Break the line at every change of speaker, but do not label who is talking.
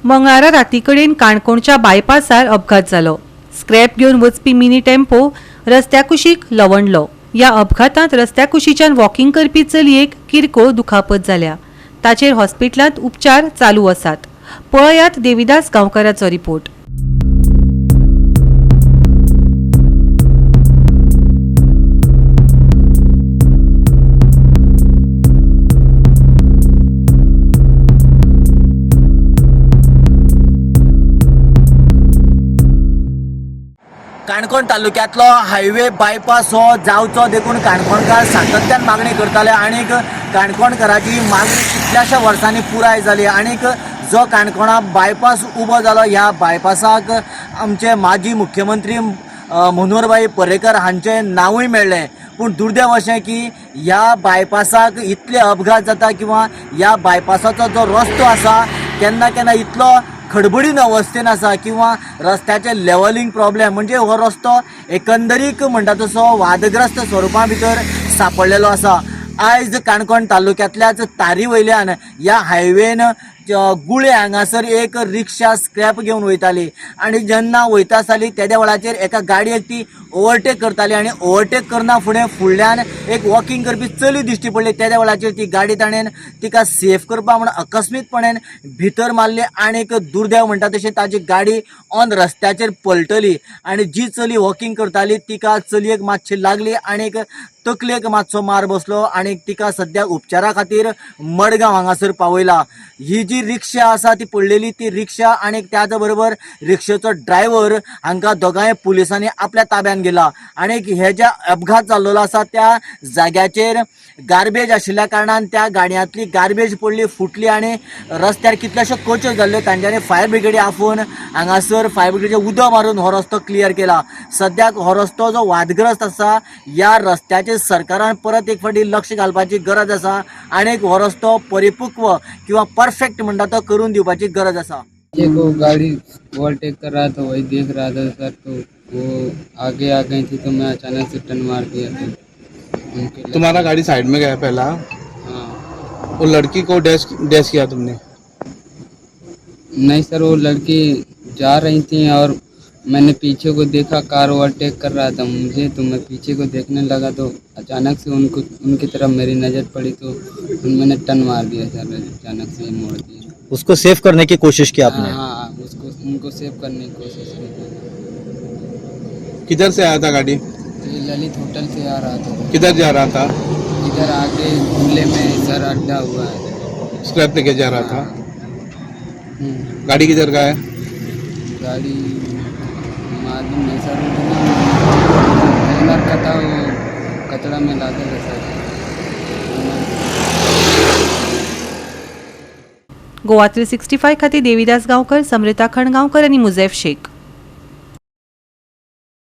मंगळारा रातीकडेन काणकोणच्या बायपासार अपघात जालो। स्क्रॅप घेवन वचपी मिनी टेम्पो रस्त्या कुशीक लवंडलो। या अपघातांत रस्त्या कुशीच्यान वॉकिंग करपी चलयेक किरकोळ दुखापत जाल्या। ताचेर हॉस्पिटलांत उपचार चालू आसात। पळयात देविदास गांवकाराचो रिपोर्ट।
काणकोण तालुक्यातलो हायवे बायपास हो जावचो देखून काणकोणकार सातत्यान मागणी करताले आणि काणकोणकाराची मागणी कितल्याशा वर्सांनी पुराय जाली आणि जो काणकोणा बायपास उबो जालो ह्या बायपासाक आमचे माजी मुख्यमंत्री मनोहरभाई पर्रेकर हांचे नावूय मेळ्ळें। पूण दुर्दैव अशें की ह्या बायपासाक इतले अपघात जाता किंवा ह्या बायपासाचो जो रस्तो आसा केन्ना केन्ना इतलो खडबडीन अवस्थेन आसा किंवा रस्त्याचे लेवलिंग प्रॉब्लेम म्हणजे हो रस्तो एकंदरीक म्हणटा तसो वादग्रस्त स्वरुपा भितर सापडलेलो आसा। आयज काणकोण तालुक्यातल्याच तारी वयल्यान ह्या हायवेन गुळे हांगासर एक रिक्षा स्क्रॅप घेवन वयताली आणि जेन्ना वयता आसताली तेद्या वेळाचेर एका गाडयेक ती ओवरटेक करताली आणि ओवरटेक करना फुडल्यान एक वॉकिंग करपी चली दिश्टी पडली। तेद्या वेळाचेर ती गाडी ताणेन तिका सेफ करपा म्हण अकस्मीतपणान भितर मारली आणि दुर्दैव म्हणटा तशें ताची गाडी ऑन रस्त्याचेर पलटली आणि जी चली वॉकिंग करताली तिका चलयेक मातशी लागली आणि तकलेक मातसो मार बसलो आणि तिका सद्या उपचारा खातीर मडगांव हांगासर पावयला। ही जी रिक्षा आसा ती पडलेली ती रिक्षा आणि त्याच बरोबर रिक्षेचो ड्रायव्हर हांकां दोगांय पुलिसांनी आपल्या ताब्यान गेला आणि हे जे अपघात जाल्लो आसा त्या जाग्याचेर गार्बेज आशिल्ल्या कारणान त्या गाडयांतली गार्बेज पडली फुटली आणि रस्त्यार कितलेशे कोच्यो जाल्ल्यो तांच्यांनी फायर ब्रिगेडी आफोवन हांगासर फायर ब्रिगेडीचें उदक मारून हो रस्तो क्लियर केला। सद्याक हो रस्तो जो वादग्रस्त आसा ह्या रस्त्याचेर सरकारान परत एक फावटी लक्ष घालपाची गरज आसा आणि हो रस्तो परिपक्व किंवा परफेक्ट म्हणटा तो करून दिवपाची गरज आसा।
एक वो गाड़ी ओवरटेक कर रहा था, वही देख रहा था सर, तो वो आगे आ गई थी तो मैं अचानक से टर्न मार दिया था।
तुम्हारा गाड़ी साइड में गया पहला?
हाँ।
वो लड़की को डैश किया तुमने?
नहीं सर, वो लड़की जा रही थी और मैंने पीछे को देखा, कार ओवरटेक कर रहा था मुझे, तो मैं पीछे को देखने लगा तो अचानक से उनकी तरफ मेरी नज़र पड़ी तो मैंने टर्न मार दिया सर, अचानक से मोड़ दिया।
उसको सेफ करने की कोशिश की आपने?
हाँ, उनको सेव करने की कोशिश की।
किधर से आया था गाड़ी?
ये ललित होटल से आ रहा था।
किधर जा रहा था?
इधर आगे झूले में सर अड्डा हुआ है।
स्क्रैप लेके जा रहा था? गाड़ी किधर का है?
गाड़ी मालूम नहीं सर, का था, वो कचरा में लाते थे सर।
गोवा 365 खातीर देविदास गांवकर, समृता खणगांवकर आणि मुझेफ शेख।